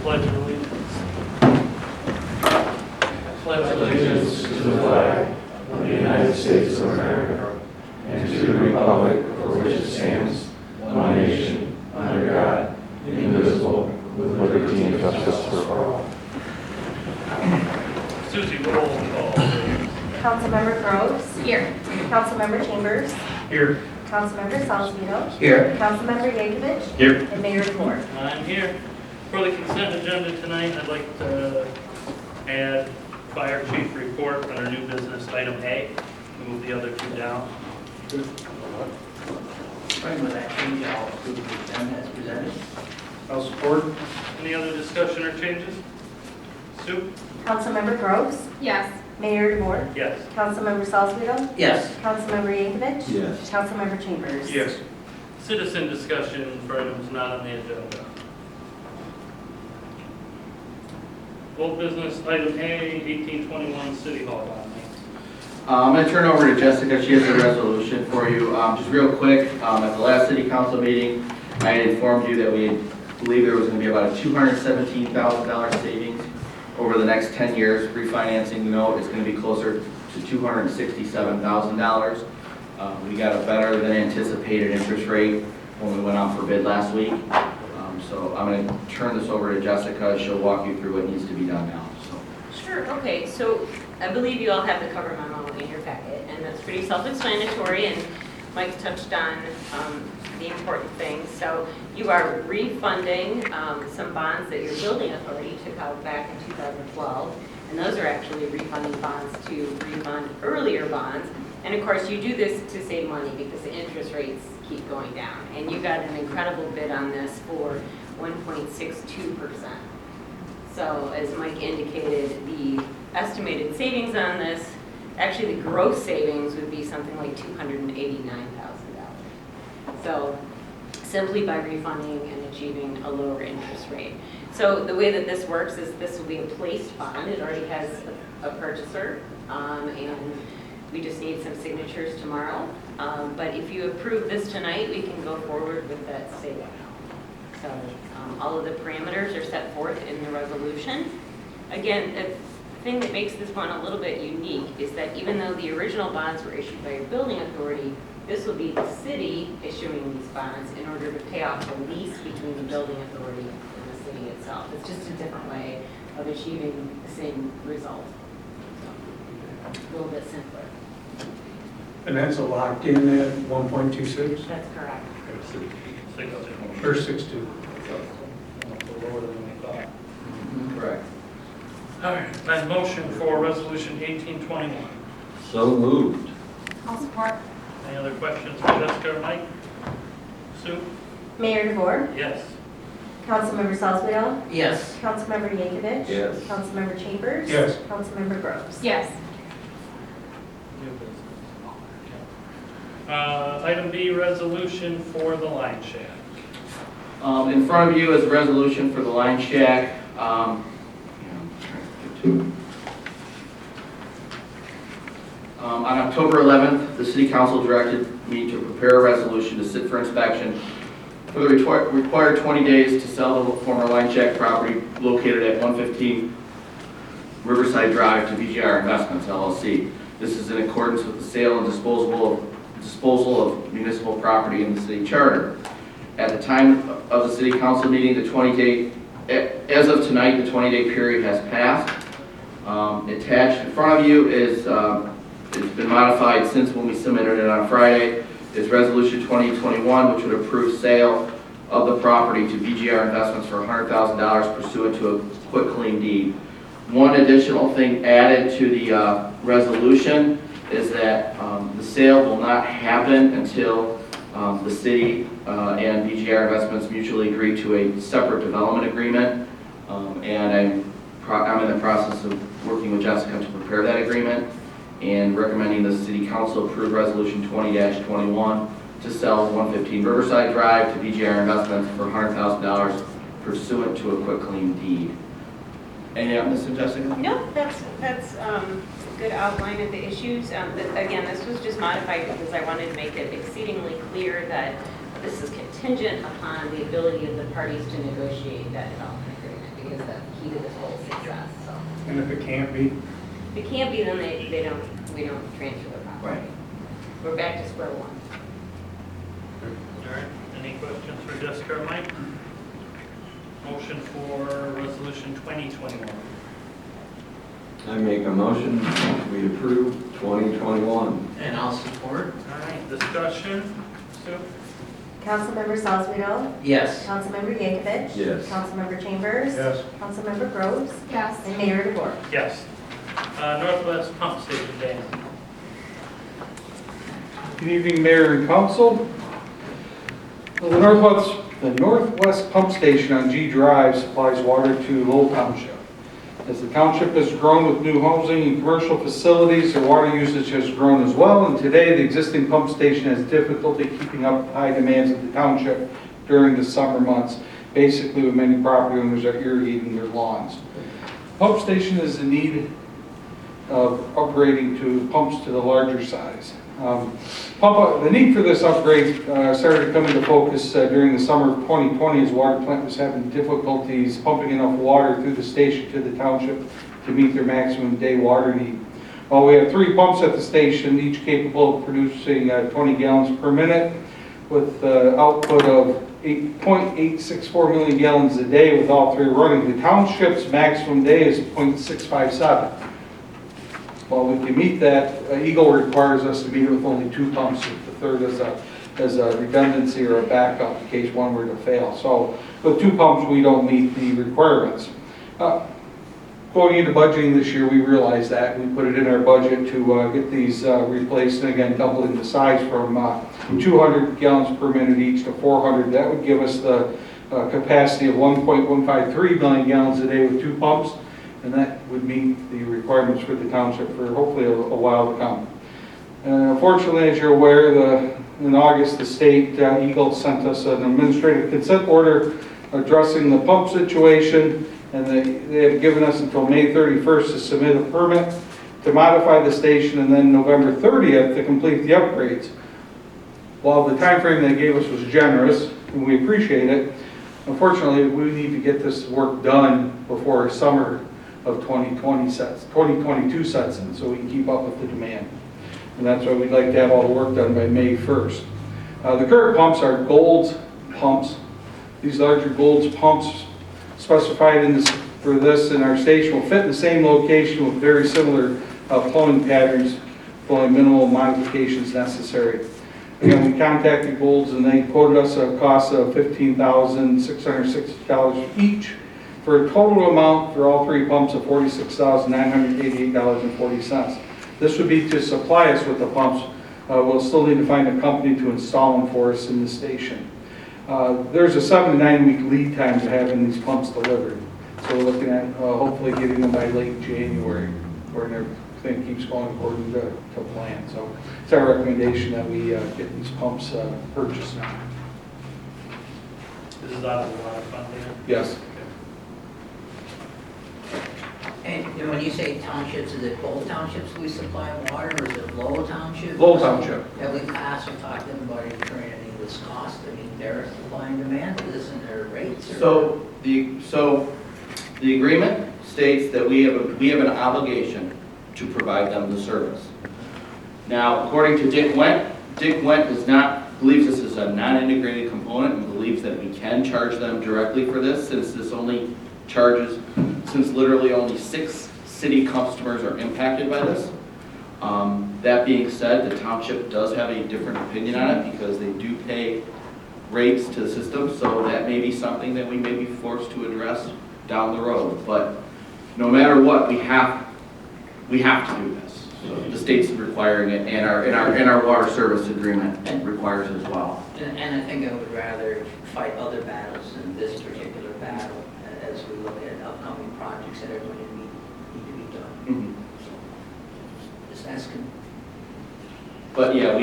pledge of allegiance. Pledge allegiance to the flag of the United States of America and to the republic for which it stands, one nation, under God, indivisible, with liberty and justice for all. Susie, roll call. Councilmember Groves. Here. Councilmember Chambers. Here. Councilmember Salzweedl. Here. Councilmember Yankovic. Here. And Mayor DeVore. I'm here. For the consent agenda tonight, I'd like to add fire chief report under new business item A. Move the other two down. Fine with that change, I'll approve the agenda as presented. I'll support. Any other discussion or changes? Sue? Councilmember Groves. Yes. Mayor DeVore. Yes. Councilmember Salzweedl. Yes. Councilmember Yankovic. Yes. Councilmember Chambers. Yes. Citizen discussion for items not on the agenda. Old business item A, 1821 City Hall bond. I'm going to turn over to Jessica. She has a resolution for you. Just real quick, at the last city council meeting, I had informed you that we believe there was going to be about a $217,000 savings over the next 10 years. Refinancing the note is going to be closer to $267,000. We got a better than anticipated interest rate when we went out for bid last week. So I'm going to turn this over to Jessica. She'll walk you through what needs to be done now. So. Sure, okay, so I believe you all have the cover memo in your packet, and that's pretty self-explanatory, and Mike touched on the important things. So you are refunding some bonds that your building authority took out back in 2012, and those are actually refunding bonds to refund earlier bonds. And of course, you do this to save money because the interest rates keep going down. And you got an incredible bid on this for 1.62%. So as Mike indicated, the estimated savings on this, actually the gross savings would be something like $289,000. So simply by refunding and achieving a lower interest rate. So the way that this works is this will be a placed bond. It already has a purchaser, and we just need some signatures tomorrow. But if you approve this tonight, we can go forward with that saving. So all of the parameters are set forth in the resolution. Again, the thing that makes this one a little bit unique is that even though the original bonds were issued by your building authority, this will be the city issuing these bonds in order to pay off the lease between the building authority and the city itself. It's just a different way of achieving the same result. So, a little bit simpler. And that's a locked in at 1.26 That's correct. or 62. Lower than we thought. Correct. All right, then motion for resolution 1821. So moved. I'll support. Any other questions for Jessica or Mike? Sue? Mayor DeVore. Yes. Councilmember Salzweedl. Yes. Councilmember Yankovic. Yes. Councilmember Chambers. Yes. Councilmember Groves. Yes. New business. Item B, resolution for the line shack. In front of you is a resolution for the line shack. On October 11th, the City Council directed me to prepare a resolution to sit for inspection for the required 20 days to sell the former line shack property located at 115 Riverside Drive to VGR Investments, LLC. This is in accordance with the sale and disposal of municipal property in the city charter. At the time of the City Council meeting, as of tonight, the 20-day period has passed. Attached in front of you is, it's been modified since when we submitted it on Friday, is Resolution 2021, which would approve sale of the property to VGR Investments for $100,000 pursuant to a quick claim deed. One additional thing added to the resolution is that the sale will not happen until the city and VGR Investments mutually agree to a separate development agreement. And I'm in the process of working with Jessica to prepare that agreement and recommending the City Council approve Resolution 20-21 to sell 115 Riverside Drive to VGR Investments for $100,000 pursuant to a quitclaim deed. Anything else, Mr. Jessica? No, that's a good outline of the issues. Again, this was just modified because I wanted to make it exceedingly clear that this is contingent upon the ability of the parties to negotiate that development agreement. is the key to this whole success, so. And if it can't be, If it can't be, then we don't transfer the property. Right. We're back to square one. All right, any questions for Jessica or Mike? Motion for resolution 2021. I make a motion, we approve 2021. And I'll support. All right, discussion. Sue? Councilmember Salzweedl, Yes. Councilmember Yankovic. Yes. Councilmember Chambers. yes. Councilmember Groves. Yes. And Mayor DeBoer. Yes. Northwest Pump Station, Dan. Good evening, Mayor and Council. The Northwest Pump Station on G Drive supplies water to Lowell Township. As the township has grown with new housing and commercial facilities, their water usage has grown as well, and today the existing pump station has difficulty keeping up with high demands of the township during the summer months, basically with many property owners are irrigating their lawns. Pump station is in need of upgrading to pumps to the larger size. The need for this upgrade started to come into focus during the summer of 2020 as water plant was having difficulties pumping enough water through the station to the township to meet their maximum day water need. Well, we have 3 pumps at the station, each capable of producing 20 gallons per minute with output of 8.864 million gallons a day with all 3 running. The township's maximum day is 0.657. While we can meet that, Eagle requires us to meet with only 2 pumps, with the third as a redundancy or a backup in case one were to fail. So with 2 pumps, we don't meet the requirements. Going into budgeting this year, we realized that. We put it in our budget to get these replaced, and again, doubling the size from 200 gallons per minute each to 400. That would give us the capacity of 1.153 million gallons a day with 2 pumps. And that would meet the requirements for the township for hopefully a while to come. Unfortunately, as you're aware, in August, the state, Eagle, sent us an administrative consent order addressing the pump situation, and they have given us until May 31st to submit a permit to modify the station, and then November 30th to complete the upgrades. While the time frame they gave us was generous, and we appreciate it, unfortunately, we need to get this work done before summer of 2022 sets in, so we can keep up with the demand. And that's why we'd like to have all the work done by May 1st. The current pumps are Gold's pumps. These larger Gold's pumps specified for this in our station will fit in the same location with very similar flowing patterns, with minimal modifications necessary. Again, we contacted Gold's and they quoted us a cost of $15,660 each, for a total amount for all 3 pumps of $46,988.40. This would be to supply us with the pumps. We'll still need to find a company to install them for us in the station. There's a 7 to 9 week lead time to having these pumps delivered. So we're looking at hopefully getting them by late January, where everything keeps going according to plan. So it's our recommendation that we get these pumps purchased now. This is out of the water fund, Dan? Yes. And when you say townships, is it both townships we supply water, or is it Lowell Township? Lowell Township. Have we passed and talked to them about incurring any of this cost? I mean, their supply and demand, is in their rates? Or? So the agreement states that we have an obligation to provide them the service. Now, according to Dick Wendt believes this is a non-integrated component and believes that we can charge them directly for this, since literally only 6 city customers are impacted by this. That being said, the township does have a different opinion on it because they do pay rates to the system, so that may be something that we may be forced to address down the road. But no matter what, we have to do this. So the state's requiring it, and our water service agreement requires as well. And I think I would rather fight other battles than this particular battle as we look at upcoming projects that are going to need to be done. Mm-hmm. Just asking. But yeah,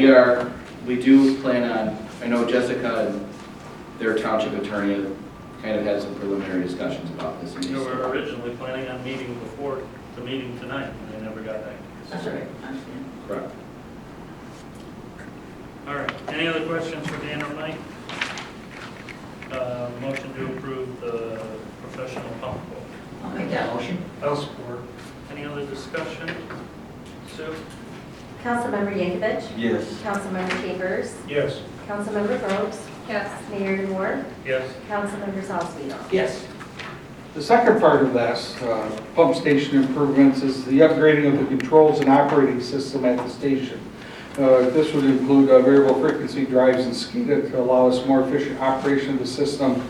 we do plan on, I know Jessica and their township attorney kind of had some preliminary discussions about this. We were originally planning on meeting before the meeting tonight, and they never got back. That's all right, I understand. Correct. All right, any other questions for Dan or Mike? Motion to approve the professional pump quote. I'll make that motion. I'll support. Any other discussion? Sue? Councilmember Yankovic. Yes. Councilmember Chambers. Yes. Councilmember Groves. Yes. Mayor DeWart. Yes. Councilmember Salzweedl. Yes. The second part of this, pump station improvements, is the upgrading of the controls and operating system at the station. This would include variable frequency drives and SCADA to allow us more efficient operation of the system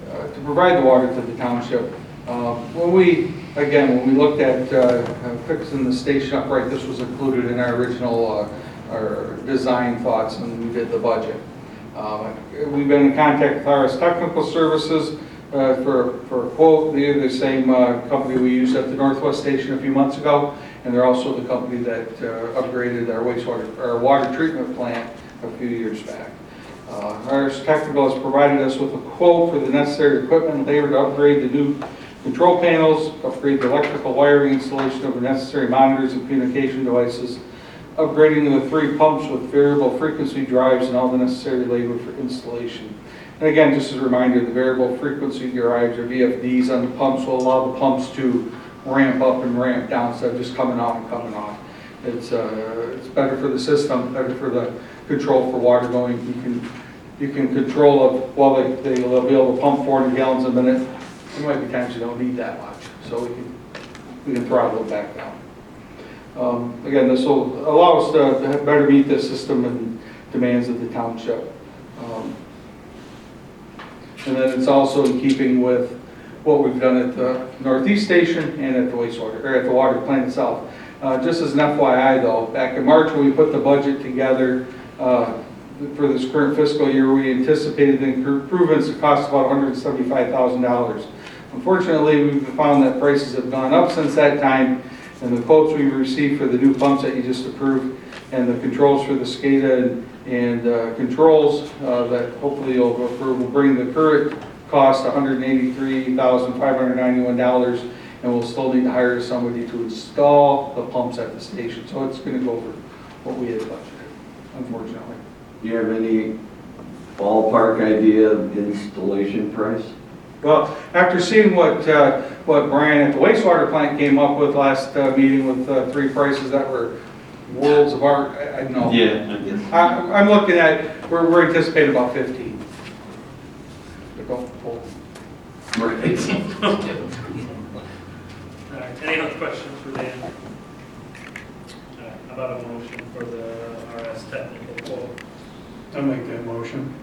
to provide the water to the township. When we looked at fixing the station upright, this was included in our original our design thoughts when we did the budget. We've been in contact with RS Technical Services for a quote. They're the same company we used at the Northwest Station a few months ago, and they're also the company that upgraded our water treatment plant a few years back. RS Technical has provided us with a quote for the necessary equipment and labor to upgrade the new control panels, upgrade the electrical wiring, installation of the necessary monitors and communication devices, upgrading the 3 pumps with variable frequency drives, and all the necessary labor for installation. And again, just as a reminder, the variable frequency drives, or VFDs, on the pumps will allow the pumps to ramp up and ramp down instead of just coming on and coming on. It's better for the system, better for the control for water going. You can control it while they'll be able to pump 400 gallons a minute. There might be times you don't need that much, so we can throttle it back down. Again, this will allow us to better meet the system and demands of the township. And then it's also in keeping with what we've done at the Northeast Station and at the wastewater, or at the water plant itself. Just as an FYI though, back in March when we put the budget together for this current fiscal year, we anticipated the improvements to cost about $175,000. Unfortunately, we've found that prices have gone up since that time, and the quotes we've received for the new pumps that you just approved and the controls for the SCADA and controls that hopefully you'll approve will bring the current cost $183,591, and we'll still need to hire somebody to install the pumps at the station. So it's going to go over what we had budgeted, unfortunately. Do you have any ballpark idea of installation price? Well, after seeing what Brian at the wastewater plant came up with last meeting with 3 prices that were worlds of art, I know. Yeah. I'm looking at, we're anticipating about 15. But don't pull. Right. All right, any other questions for Dan? All right, how about a motion for the RS technical quote? I'll make that motion.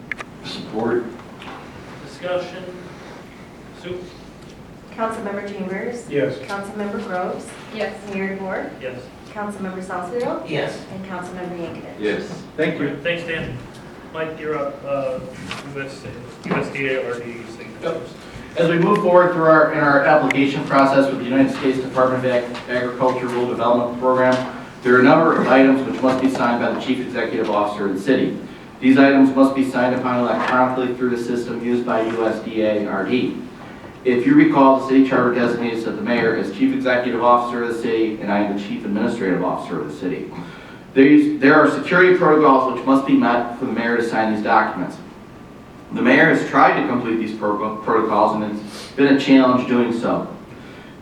Support. Discussion? Sue? Councilmember Chambers. Yes. Councilmember Groves. Yes. Mayor DeWart. Yes. Councilmember Salzweedl. Yes. And Councilmember Yankovic. Yes. Thank you. Thanks, Dan. Mike, you're up, USDA RD signatures. As we move forward through in our application process with the United States Department of Agriculture Rural Development Program, there are a number of items which must be signed by the Chief Executive Officer of the city. These items must be signed upon electronically through the system used by USDA RD. If you recall, the city charter designates the mayor as Chief Executive Officer of the city, and I am the Chief Administrative Officer of the city. There are security protocols which must be met for the mayor to sign these documents. The mayor has tried to complete these protocols, and it's been a challenge doing so.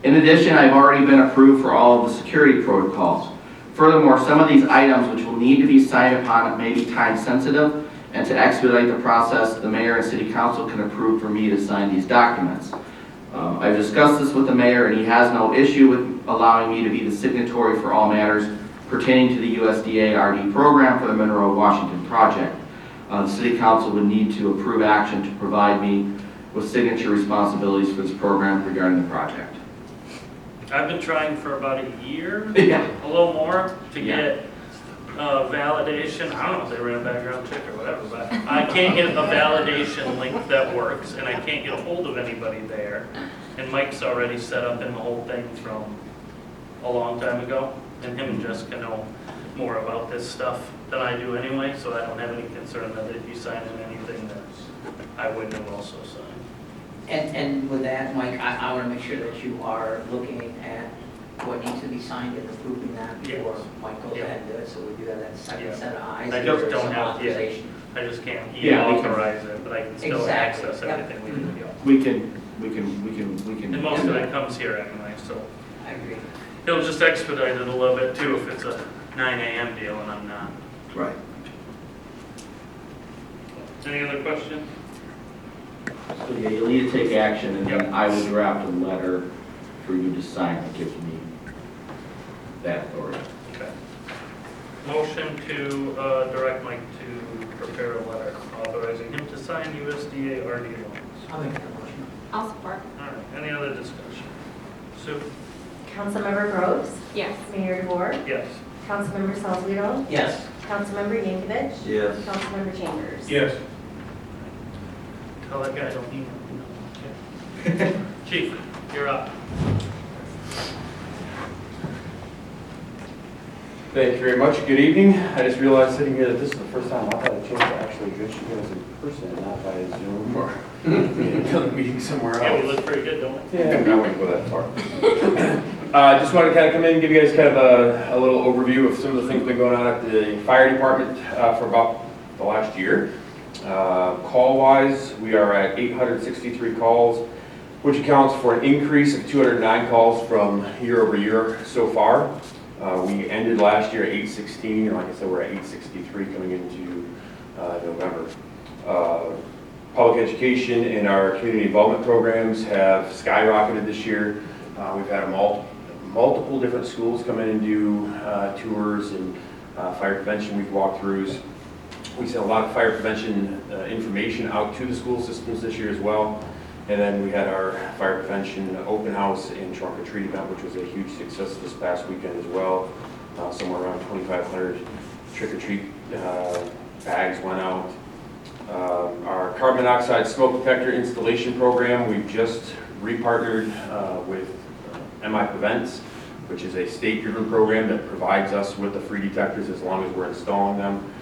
In addition, I've already been approved for all of the security protocols. Furthermore, some of these items which will need to be signed upon may be time sensitive, and to expedite the process, the mayor and city council can approve for me to sign these documents. I've discussed this with the mayor, and he has no issue with allowing me to be the signatory for all matters pertaining to the USDA RD program for the Monroe, Washington project. The city council would need to approve action to provide me with signature responsibilities for this program regarding the project. I've been trying for about a year, Yeah. a little more, to Yeah. get validation. I don't know if they ran a background check or whatever, but I can't get a validation link that works, and I can't get a hold of anybody there. And Mike's already set up in the whole thing from a long time ago, and him and Jessica know more about this stuff than I do anyway, so I don't have any concern that they'd be signing anything that I wouldn't have also signed. And with that, Mike, I want to make sure that you are looking at what needs to be signed and approving that before Yes. Mike goes ahead and do it, so we do have that second Yeah. set of eyes. I and just there's don't some have- authorization. I just can't Yeah, we can- authorize it, but I can still Exactly, access yep. everything we need to go. We can we can. And most of it comes here anyway, so I agree. it'll just expedite it a little bit too if it's a 9 AM deal and I'm not. Right. Any other questions? So yeah, you'll need to take action, and then Yep. I will draft a letter for you to sign that gives me that authority. Okay. Motion to direct Mike to prepare a letter authorizing him to sign USDA RD loans. I'll make that motion. I'll support. All right, any other discussion? Sue? Councilmember Groves, Yes. Mayor DeVore, Yes. Councilmember Salzweedl, Yes. Councilmember Yankovic, Yes. Councilmember Chambers. Yes. Tell that guy don't email me. Okay. Chief, you're up. Thank you very much. Good evening. I just realized sitting here that this is the first time I've had a chance to actually address you guys in person and not by Zoom or another meeting somewhere else. Yeah, we look pretty good, don't we? Yeah, I wouldn't go that far. Just wanted to kind of come in and give you guys kind of a little overview of some of the things that have been going on at the fire department for about the last year. Call-wise, we are at 863 calls, which accounts for an increase of 209 calls from year over year so far. We ended last year at 816, and like I said, we're at 863 coming into November. Public education and our community involvement programs have skyrocketed this year. We've had multiple different schools come in and do tours and fire prevention week walkthroughs. We sent a lot of fire prevention information out to the school systems this year as well. And then we had our fire prevention open house and trunk or treat event, which was a huge success this past weekend as well. Somewhere around 2,500 trick or treat bags went out. Our carbon monoxide smoke detector installation program, we've just repartnered with MI Prevents, which is a state-driven program that provides us with the free detectors as long as we're installing them.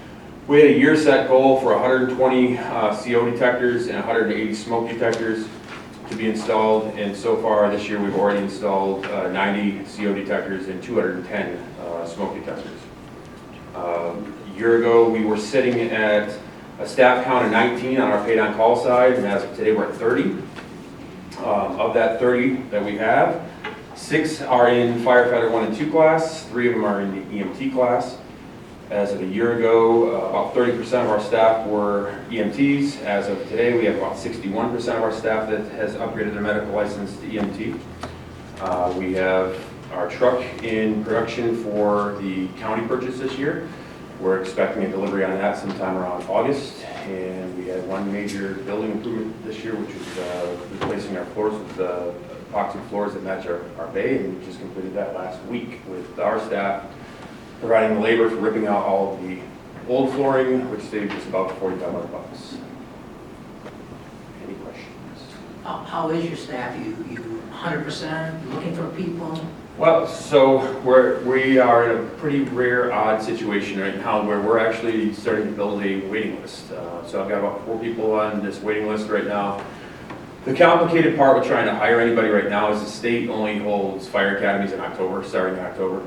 We had a year set goal for 120 CO detectors and 180 smoke detectors to be installed, and so far this year we've already installed 90 CO detectors and 210 smoke detectors. A year ago we were sitting at a staff count of 19 on our paid on call side, and as of today we're at 30. Of that 30 that we have, 6 are in firefighter 1 and 2 class, 3 of them are in the EMT class. As of a year ago, about 30% of our staff were EMTs. As of today, we have about 61% of our staff that has upgraded their medical license to EMT. We have our truck in production for the county purchase this year. We're expecting a delivery on that sometime around August. And we had one major building improvement this year, which was replacing our floors with epoxy floors that match our bay, and we just completed that last week with our staff providing the labor for ripping out all of the old flooring, which saved us about $4,500. Any questions? How is your staff? You 100% looking for people? Well, so we are in a pretty rare, odd situation right now where we're actually starting to build a waiting list. So I've got about 4 people on this waiting list right now. The complicated part with trying to hire anybody right now is the state only holds fire academies in October, starting in October.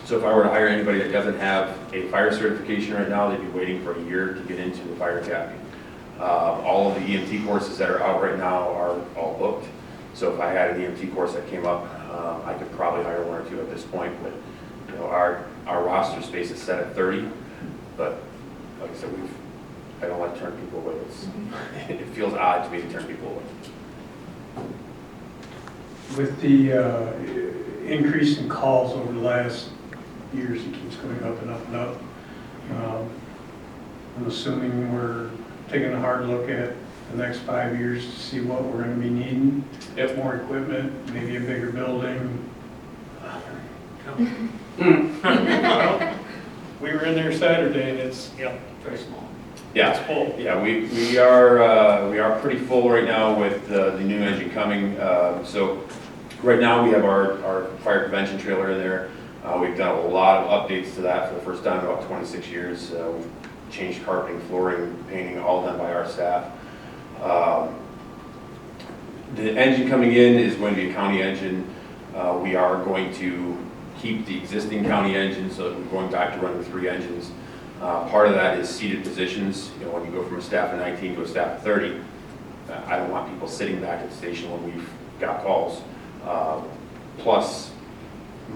So if I were to hire anybody that doesn't have a fire certification right now, they'd be waiting for a year to get into the fire academy. All of the EMT courses that are out right now are all booked. So if I had an EMT course that came up, I could probably hire 1 or 2 at this point. But you know, our roster space is set at 30. But like I said, I don't like to turn people away. It feels odd to me to turn people away. With the increase in calls over the last years, it keeps going up and up and up. I'm assuming we're taking a hard look at the next 5 years to see what we're going to be needing. Yep. More equipment, maybe a bigger building. We were in there Saturday and it's Very small. Yeah, full. Yeah, we are pretty full right now with the new engine coming. So right now we have our fire prevention trailer in there. We've done a lot of updates to that for the first time in about 26 years. We've changed carpeting, flooring, painting, all done by our staff. The engine coming in is going to be a county engine. We are going to keep the existing county engine, so that we're going back to running 3 engines. Part of that is seated positions. You know, when you go from a staff of 19 to a staff of 30, I don't want people sitting back at the station when we've got calls. Plus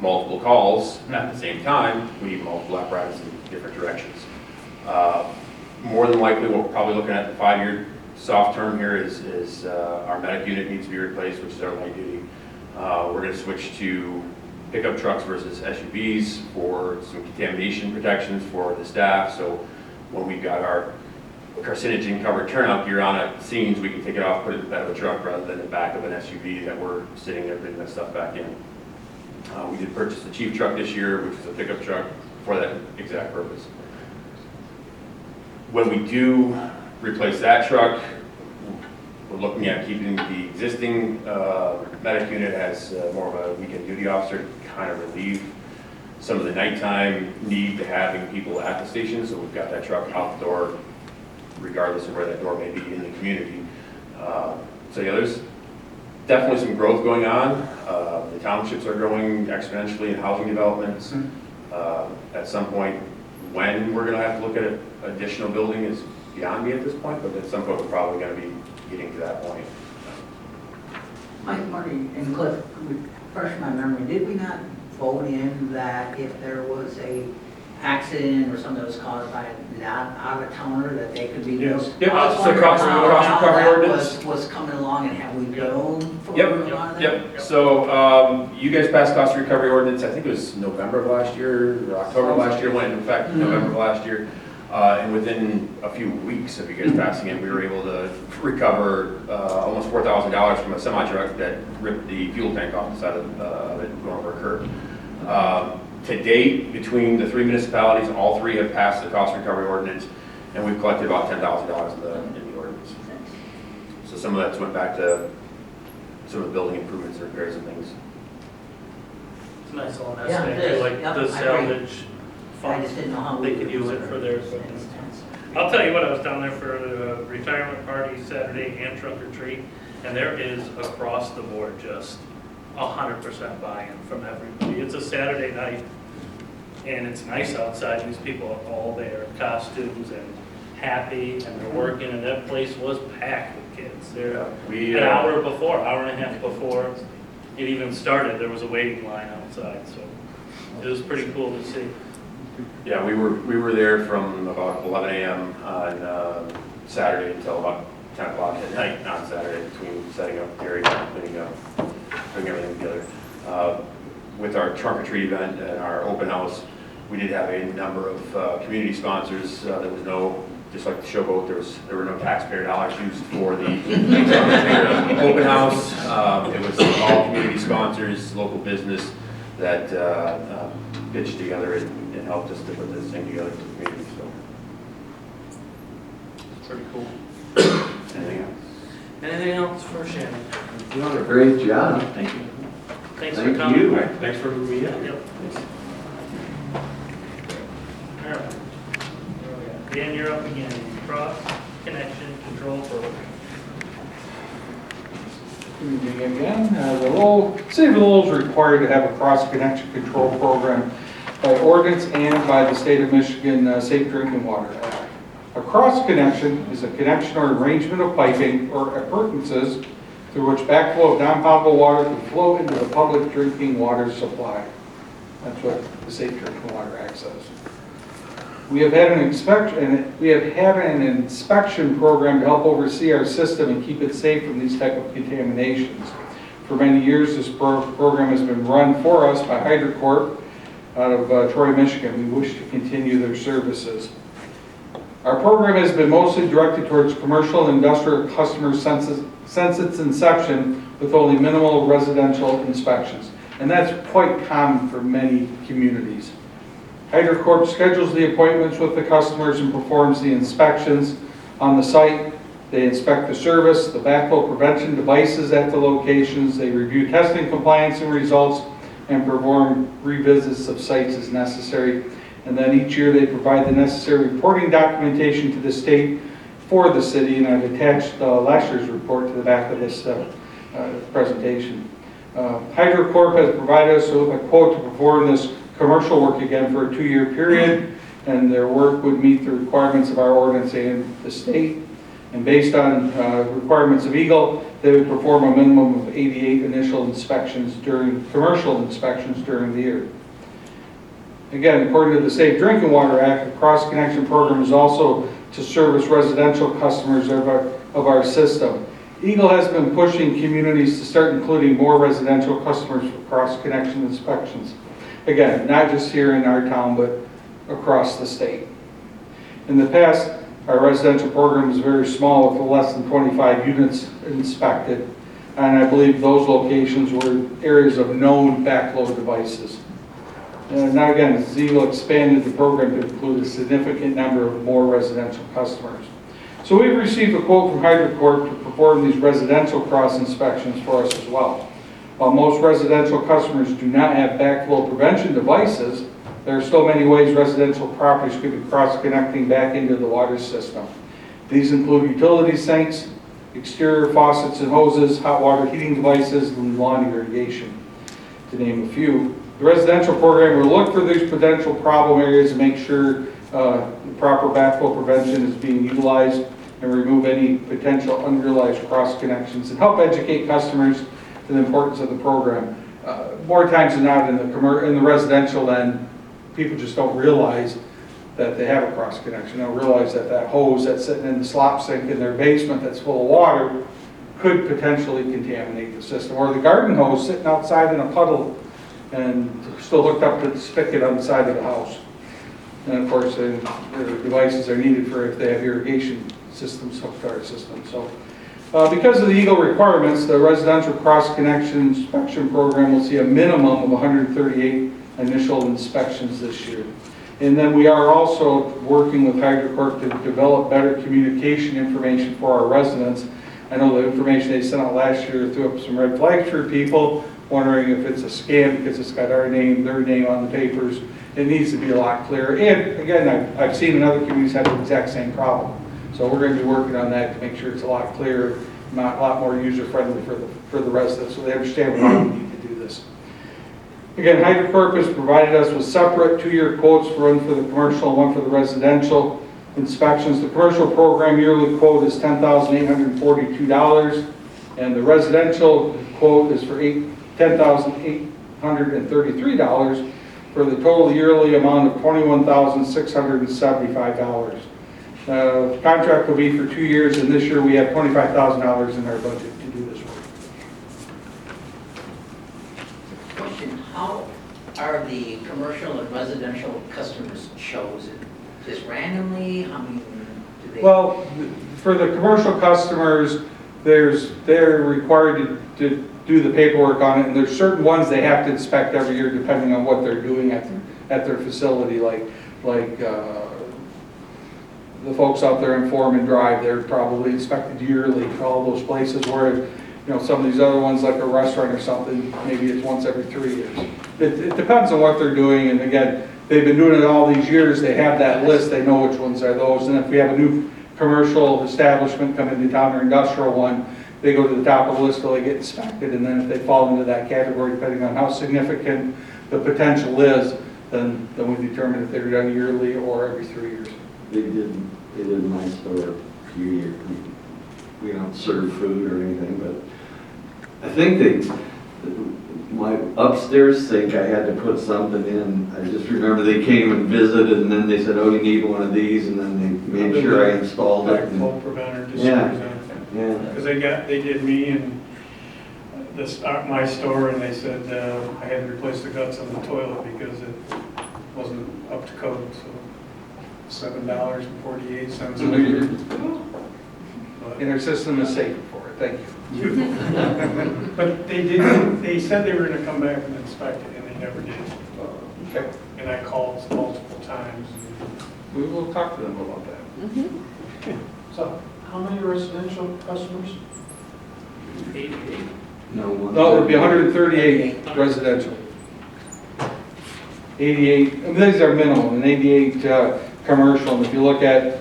multiple calls at the same time, we need multiple apparatus in different directions. More than likely, what we're probably looking at the 5-year soft term here is our medic unit needs to be replaced, which is our light duty. We're going to switch to pickup trucks versus SUVs for some contamination protections for the staff. So when we've got our carcinogen covered turnout gear on at scenes, we can take it off, put it in the bed of a truck rather than the back of an SUV that we're sitting there putting that stuff back in. We did purchase the chief truck this year, which is a pickup truck for that exact purpose. When we do replace that truck, we're looking at keeping the existing medic unit as more of a weekend duty officer to kind of relieve some of the nighttime need to having people at the station. So we've got that truck out the door, regardless of where that door may be in the community. So yeah, there's definitely some growth going on. The townships are growing exponentially in housing developments. At some point, when we're going to have to look at additional building is beyond me at this point, but at some point we're probably going to be getting to that point. Mike, Marty, and Cliff, refresh my memory, did we not vote in that if there was a accident or something that was caused by a out-of-towner, that they could be billed? Yes. Yep, I was so wondering cost how recovery that ordinance. was coming along, and have we billed for a lot of that? Yep. So you guys passed cost recovery ordinance, I think it was November of last year, or October of last year, went into effect November of last year. And within a few weeks of you guys passing it, we were able to recover almost $4,000 from a semi-truck that ripped the fuel tank off the side of it going over a curb. To date, between the 3 municipalities, all 3 have passed the cost recovery ordinance, and we've collected about $10,000 in the ordinance. So some of that's went back to some of the building improvements and repairs and things. It's a nice little Yeah, nest it egg, is. like Yep, the I agree. salvage I fund. just didn't know how They we could use it for their equipment. I'll tell you what, I was down there for a retirement party Saturday and trunk or treat, and there is across the board just 100% buy-in from everybody. It's a Saturday night, and it's nice outside. These people are all there in costumes and happy, and they're working, and that place was packed with kids. They're an hour before, hour and a half before it even started, there was a waiting line outside, so it was pretty cool to see. Yeah, we were there from about 11 a.m. on Saturday until about 10 o'clock at night on Saturday, between setting up area and putting everything together. With our trunk or treat event and our open house, we did have a number of community sponsors. There was no, just like the showboat, there were no taxpayer dollars used for the open house. It was all community sponsors, local business that pitched together and helped us to put this thing together for the community. So It's pretty cool. anything else? Anything else for Shannon? You did a great job. Thank you. Thanks for Thank coming. you. All right, thanks for moving me in. Yep. All right. Where we at? Dan, you're up again. Cross connection control program. Good evening again. The Lowell, City of Lowell is required to have a cross-connection control program by ordinance and by the State of Michigan Safe Drinking Water Act. A cross-connection is a connection or arrangement of piping or appurtenances through which backflow of non-potable water can flow into the public drinking water supply. That's what the Safe Drinking Water Act says. We have had an inspection program to help oversee our system and keep it safe from these type of contaminations. For many years, this program has been run for us by HydroCorp out of Troy, Michigan. We wish to continue their services. Our program has been mostly directed towards commercial and industrial customers since its inception, with only minimal residential inspections. And that's quite common for many communities. HydroCorp schedules the appointments with the customers and performs the inspections on the site. They inspect the service, the backflow prevention devices at the locations. They review testing compliance and results and perform revisits of sites as necessary. And then each year they provide the necessary reporting documentation to the state for the city. And I've attached last year's report to the back of this presentation. HydroCorp has provided us with a quote to perform this commercial work again for a 2-year period, and their work would meet the requirements of our ordinance and the state. And based on requirements of Eagle, they would perform a minimum of 88 initial inspections commercial inspections during the year. Again, according to the Safe Drinking Water Act, the cross-connection program is also to service residential customers of our system. Eagle has been pushing communities to start including more residential customers for cross-connection inspections. Again, not just here in our town, but across the state. In the past, our residential program was very small with less than 25 units inspected, and I believe those locations were areas of known backflow devices. Now again, Eagle expanded the program to include a significant number of more residential customers. So we've received a quote from HydroCorp to perform these residential cross inspections for us as well. While most residential customers do not have backflow prevention devices, there are still many ways residential properties could be cross-connecting back into the water system. These include utility sinks, exterior faucets and hoses, hot water heating devices, and lawn irrigation, to name a few. The residential program will look for these potential problem areas and make sure the proper backflow prevention is being utilized and remove any potential unrealized cross connections and help educate customers to the importance of the program. More times than not in the residential end, people just don't realize that they have a cross connection. They don't realize that that hose that's sitting in the slop sink in their basement that's full of water could potentially contaminate the system. Or the garden hose sitting outside in a puddle and still hooked up to the spigot on the side of the house. And of course, the devices are needed for if they have irrigation systems hooked to our system. So because of the Eagle requirements, the residential cross-connection inspection program will see a minimum of 138 initial inspections this year. And then we are also working with HydroCorp to develop better communication information for our residents. I know the information they sent out last year threw up some red flags for people, wondering if it's a scam because it's got our name, their name on the papers. It needs to be a lot clearer. And again, I've seen in other communities have the exact same problem. So we're going to be working on that to make sure it's a lot clearer, a lot more user-friendly for the residents, so they understand why we need to do this. Again, HydroCorp has provided us with separate 2-year quotes, one for the commercial and one for the residential inspections. The commercial program yearly quote is $10,842, and the residential quote is for $10,833 for the total yearly amount of $21,675. The contract will be for 2 years, and this year we have $25,000 in our budget to do this work. Question, how are the commercial and residential customers chosen? Just randomly? How many do they? Well, for the commercial customers, they're required to do the paperwork on it, and there's certain ones they have to inspect every year depending on what they're doing at their facility, like the folks out there in Foreman Drive, they're probably inspected yearly. All those places where, some of these other ones like a restaurant or something, maybe it's once every 3 years. It depends on what they're doing, and again, they've been doing it all these years. They have that list. They know which ones are those, and if we have a new commercial establishment come into town or industrial one, they go to the top of the list till they get inspected, and then if they fall into that category, depending on how significant the potential is, then we determine if they're done yearly or every 3 years. They did in my store a few years. We don't serve food or anything, but I think my upstairs sink, I had to put something in. I just remember they came and visited, and then they said, "Oh, you need one of these," and then they made sure I installed it. Backflow preventer, just Yeah. yeah. Because they did me and my store, and they said I had to replace the guts on the toilet because it wasn't up to code. So $7.48 a year. And our system is safe for it. Thank you. But they said they were going to come back and inspect it, and they never did. Okay. And I called multiple times. We will talk to them about that. So, how many residential customers? 88. No, No, it would be 138 residential. 88, and these are minimum, and 88 commercial. And if you look at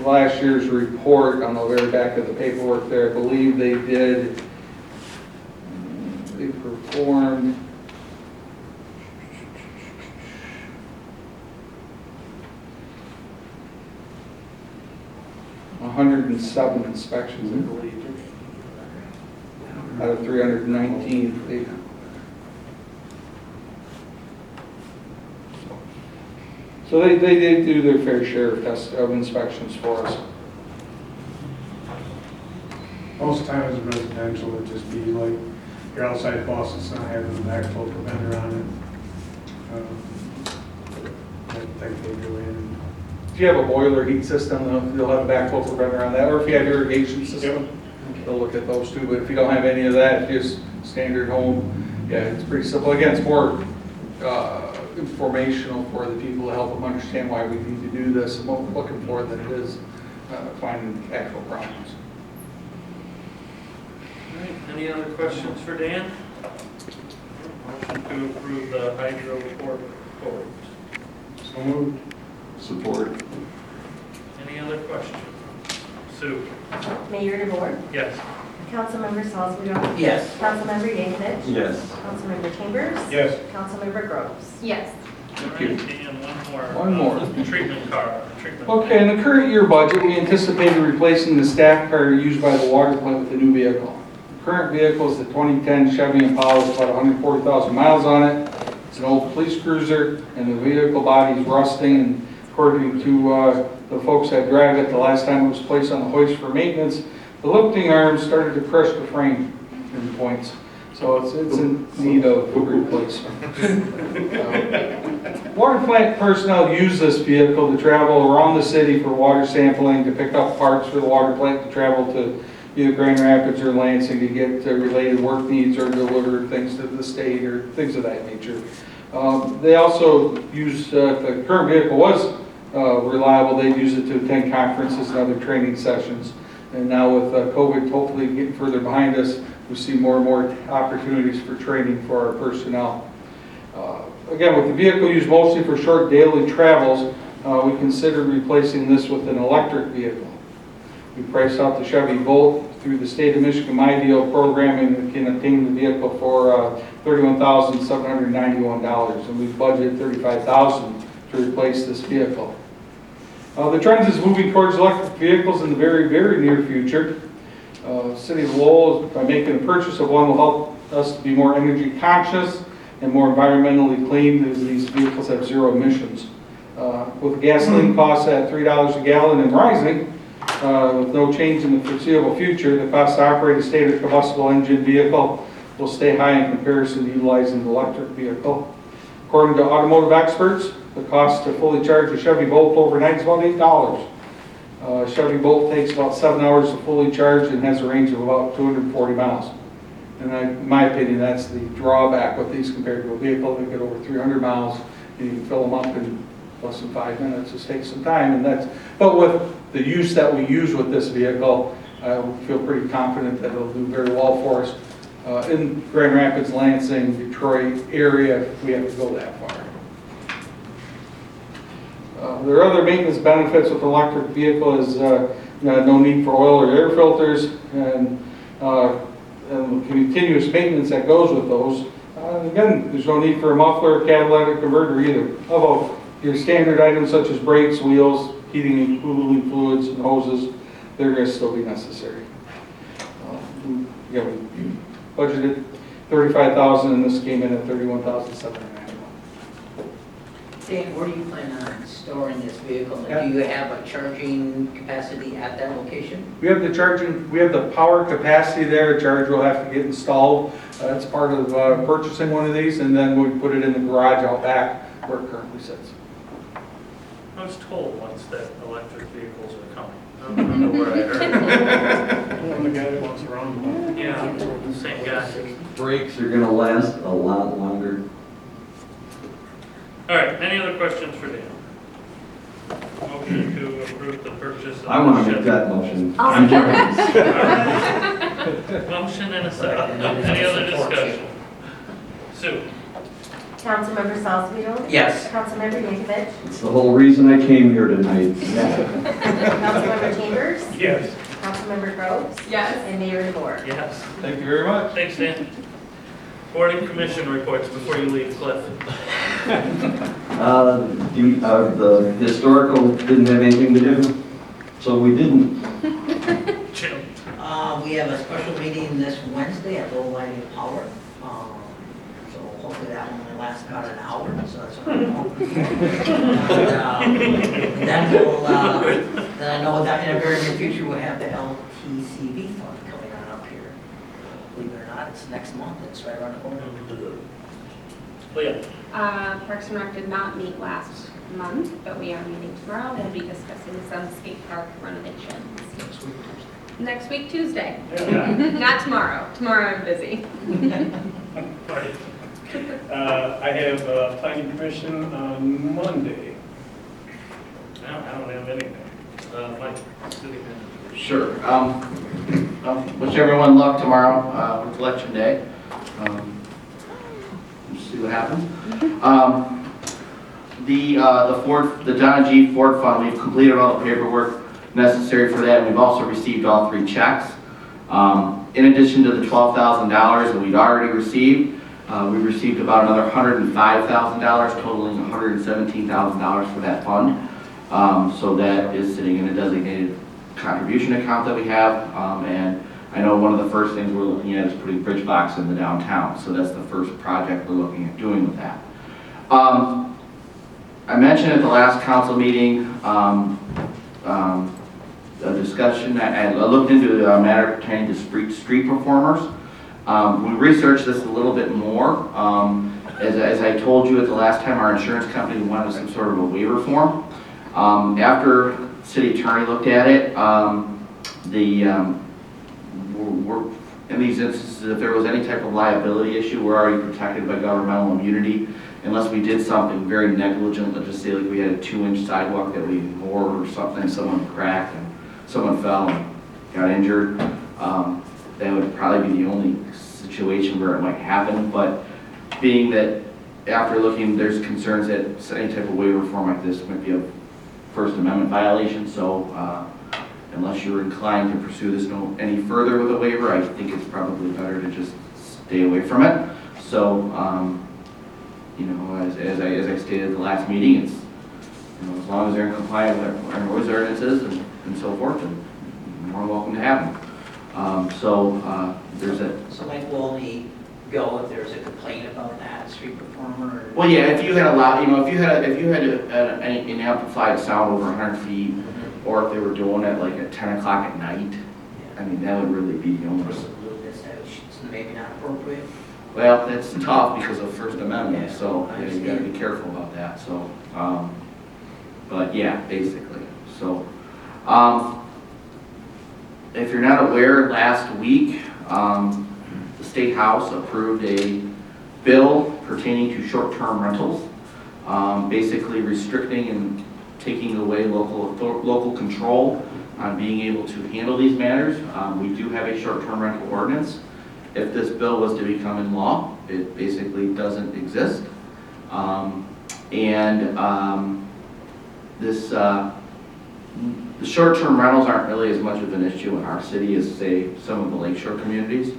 last year's report on the very back of the paperwork there, I believe they performed 100 207 inspections, I believe, out of 319. So they do their fair share of inspections for us. Most times residential would just be like your outside faucet's not having a backflow preventer on it. I think they go in. If you have a boiler heat system, they'll have a backflow preventer on that, or if you have irrigation system, they'll look at those too. But if you don't have any of that, just standard home, yeah, it's pretty simple. Again, it's more informational for the people to help them understand why we need to do this and what we're looking for than it is finding actual problems. All right, any other questions for Dan? Motion to approve the hydro report. So moved. Support. Any other questions? Sue? Mayor DeVore, Yes. Councilmember Salzweedl, Yes. Councilmember Yankovic, Yes. Councilmember Chambers, Yes. Councilmember Groves. Yes. All you. right, Dan, One more. Treatment car, treatment. Okay, in the current year budget, we anticipated replacing the staff car used by the water plant with a new vehicle. The current vehicle is the 2010 Chevy Impala with about 140,000 miles on it. It's an old police cruiser, and the vehicle body is rusting, and according to the folks that drive it, the last time it was placed on the hoist for maintenance, the lifting arms started to crush the frame in points. So it's in need of replacement. Water plant personnel use this vehicle to travel around the city for water sampling, to pick up parts for the water plant, to travel to either Grand Rapids or Lansing to get related work needs or deliver things to the state or things of that nature. They also use, if the current vehicle was reliable, they'd use it to attend conferences and other training sessions. And now with COVID hopefully getting further behind us, we see more and more opportunities for training for our personnel. Again, with the vehicle used mostly for short daily travels, we considered replacing this with an electric vehicle. We priced out the Chevy Volt through the State of Michigan My Deal program and can obtain the vehicle for $31,791, and we budgeted $35,000 to replace this vehicle. The trend is moving towards electric vehicles in the very, very near future. City of Lowell, by making a purchase of one, will help us to be more energy conscious and more environmentally clean, as these vehicles have zero emissions. With gasoline costs at $3 a gallon and rising, with no change in the foreseeable future, the cost to operate a standard combustible engine vehicle will stay high in comparison to utilizing an electric vehicle. According to automotive experts, the cost to fully charge a Chevy Volt overnight is about $8. Chevy Volt takes about 7 hours to fully charge and has a range of about 240 miles. And in my opinion, that's the drawback with these compared to a vehicle that get over 300 miles and you can fill them up in less than 5 minutes. It takes some time, but with the use that we use with this vehicle, I feel pretty confident that it'll do very well for us in Grand Rapids, Lansing, Detroit area if we have to go that far. There are other maintenance benefits with an electric vehicle is no need for oil or air filters and continuous maintenance that goes with those. Again, there's no need for a muffler or catalytic converter either. Although your standard items such as brakes, wheels, heating and cooling fluids, and hoses, they're going to still be necessary. We budgeted $35,000 and this came in at $31,791. Dan, where do you plan on storing this vehicle? Do you have a charging capacity at that location? We have the power capacity there. A charger will have to get installed. That's part of purchasing one of these, and then we put it in the garage out back where it currently sits. I was told once that electric vehicles are coming. I don't remember where I heard it. The guy that wants to run. Yeah, same guy. Brakes are gonna last a lot longer. All right, any other questions for Dan? Motion to approve the purchase of. I want to make Chevy. that motion. All right. Motion and a second. Any other discussion? Sue? Councilmember Salzweedl, Yes. Councilmember Yankovic, It's the whole reason I came here tonight. Councilmember Chambers, Yes. Councilmember Groves, Yes. and Mayor DeVore. Yes. Thank you very much. Thanks, Dan. Board and commission reports before you leave, Cliff. The historical didn't have anything to do, so we didn't. we have a special meeting this Wednesday at Lowell Power. So hopefully that one will last about an hour, so that's what I'm hoping for. Then then I know that in the very near future, we'll have the LTCV fund coming on up here. Believe it or not, it's next month, it's right around the corner. But yeah, Parks and Rec did not meet last month, but we are meeting tomorrow. We'll be discussing some skate park renovations. Next week, Tuesday. Not tomorrow. Tomorrow I'm busy. right. I have planning commission on Monday. I don't have anything. Mike, city manager. Sure. Wish everyone luck tomorrow with election day. We'll see what happens. The John G. Ford Fund, we've completed all the paperwork necessary for that, and we've also received all 3 checks. In addition to the $12,000 that we'd already received, we received about another $105,000, totaling $117,000 for that fund. So that is sitting in a designated contribution account that we have, and I know one of the first things we're looking at is putting bridge box in the downtown, so that's the first project we're looking at doing with that. I mentioned at the last council meeting a discussion, I looked into a matter pertaining to street performers. We researched this a little bit more. As I told you at the last time, our insurance company wanted some sort of a waiver form. After city attorney looked at it, in these instances, if there was any type of liability issue, we're already protected by governmental immunity, unless we did something very negligent. Let's just say like we had a 2-inch sidewalk that we ignored or something, someone cracked and someone fell and got injured. That would probably be the only situation where it might happen, but being that after looking, there's concerns that any type of waiver form like this might be a First Amendment violation, so unless you're inclined to pursue this any further with a waiver, I think it's probably better to just stay away from it. So, you know, as I stated at the last meeting, it's, you know, as long as they're in compliance with our noise ordinances and so forth, and you're more welcome to have them. There's a. So like we'll only go if there's a complaint about that street performer? Or... Well, yeah, if you had a lot, you know, if you had an amplified sound over 100 feet, or if they were doing it like at 10 o'clock at night, I mean, that would really be the only. It's maybe not appropriate. Well, that's tough because of First Amendment, Yeah, so you got to be careful about that. So, but yeah, basically. So, if you're not aware, last week the State House approved a bill pertaining to short-term rentals, basically restricting and taking away local control on being able to handle these matters. We do have a short-term rental ordinance. If this bill was to become in law, it basically doesn't exist. The short-term rentals aren't really as much of an issue in our city as, say, some of the lakeshore communities.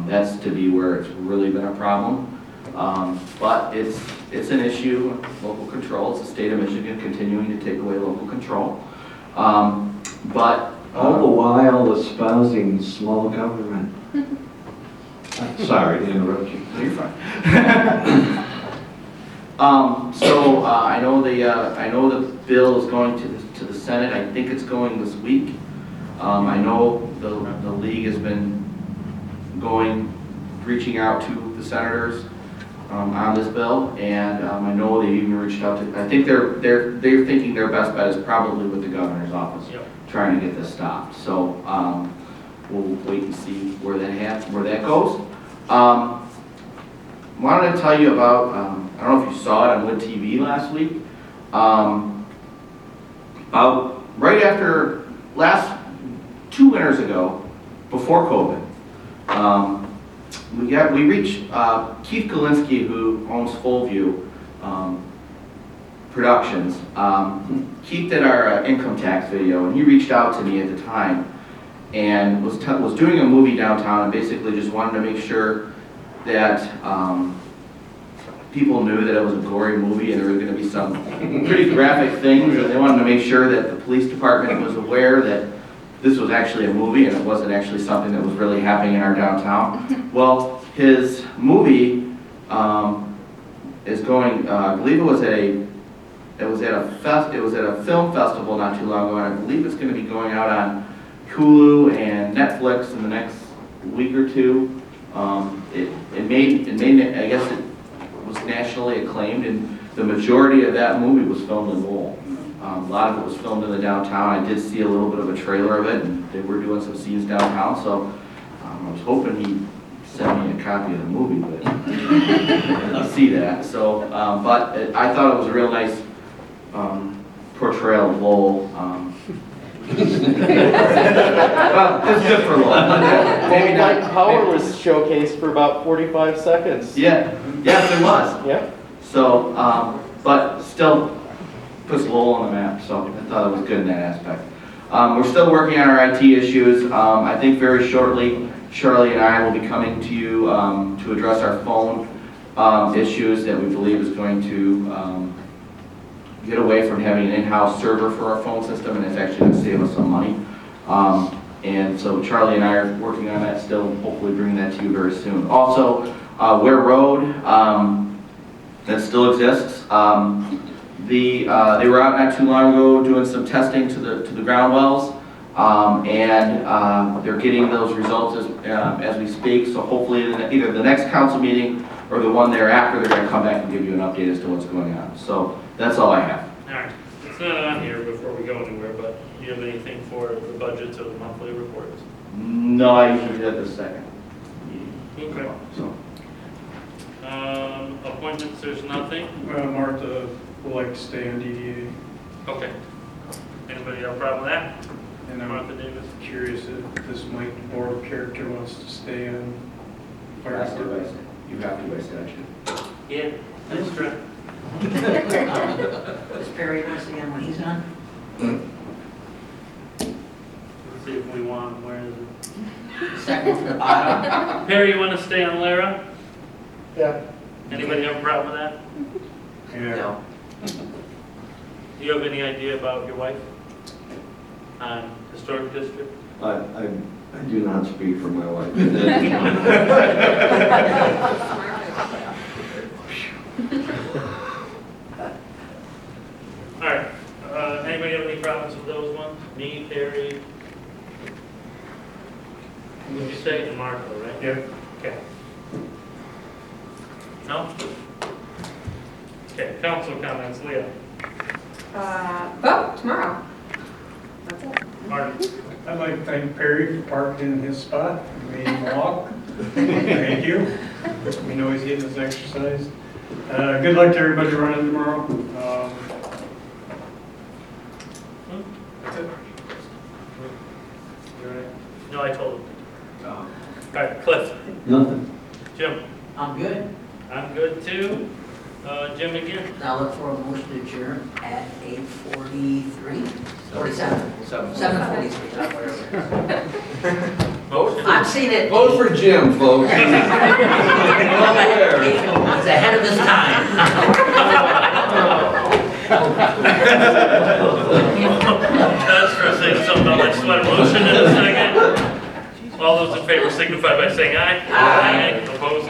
That's to be where it's really been a problem. But it's an issue, local control. It's the state of Michigan continuing to take away local control. All the while espousing small government. Sorry to interrupt you. You're fine. I know the bill is going to the Senate. I think it's going this week. I know the league has been reaching out to the senators on this bill, and I know they even reached out to. I think they're thinking their best bet is probably with the governor's office, Yep. trying to get this stopped. So we'll wait and see where that goes. Wanted to tell you about, I don't know if you saw it on Wood TV last week, about right after 2 winters ago, before COVID, we reached Keith Galinsky, who owns Fullview Productions. Keith did our income tax video, and he reached out to me at the time and was doing a movie downtown, and basically just wanted to make sure that people knew that it was a gory movie and there was going to be some pretty graphic things, and they wanted to make sure that the police department was aware that this was actually a movie and it wasn't actually something that was really happening in our downtown. Well, his movie is going, I believe it was at a film festival not too long ago, and I believe it's going to be going out on Hulu and Netflix in the next week or two. It made, I guess it was nationally acclaimed, and the majority of that movie was filmed in Lowell. A lot of it was filmed in the downtown. I did see a little bit of a trailer of it, and they were doing some scenes downtown, so I was hoping he'd send me a copy of the movie, but I didn't see that. So, but I thought it was a real nice portrayal of Lowell. Well, it's good for Lowell. Maybe Light not. Power was showcased for about 45 seconds. Yeah, yes, it was. Yeah. So, but still puts Lowell on the map, so I thought it was good in that aspect. We're still working on our IT issues. I think very shortly, Charlie and I will be coming to you to address our phone issues that we believe is going to get away from having an in-house server for our phone system, and it's actually going to save us some money. And so Charlie and I are working on that still, hopefully bringing that to you very soon. Also, Ware Road, that still exists. They were out not too long ago doing some testing to the ground wells, and they're getting those results as we speak. So hopefully, either the next council meeting or the one thereafter, they're going to come back and give you an update as to what's going on. So that's all I have. All right, it's not on here before we go anywhere, but do you have anything for the budgets or the monthly reports? No, I usually do that the second. Okay. So. Appointments, there's nothing? Martha would like to stay on DDA, Okay. Anybody have a problem with that? and I'm Martha Davis? curious if this Mike Moore character wants to stay on fire department. You have to by statute. Yeah, that's true. Does Perry want to stay on when he's on? Let's see if we want, where is it? Second from the bottom. Perry, you want to stay on Lara? Yeah. Anybody have a problem with that? Yeah. No. Do you have any idea about your wife? Historic district? I do not speak for my wife. All right, anybody have any problems with those ones? Me, Perry? Would you say and Marco, right? Yeah. Okay. No? Okay, council comments, Leah. Vote tomorrow. That's it. Martin? I'd like to thank Perry for parking in his spot, made him walk. Thank you. We know he's getting his exercise. Good luck to everybody running tomorrow. That's it. You all right? No, I told him. All right, Cliff? Nothing. Jim? I'm good. I'm good too. Jim again? Now look for a motion to adjourn at 8:43, 47, 7:43. Motion? I'm seeing it. Vote for Jim, folks. He's ahead of his time. That's for saying something about my sweat motion in a second. All those in favor signify by saying aye. Aye. Opposed?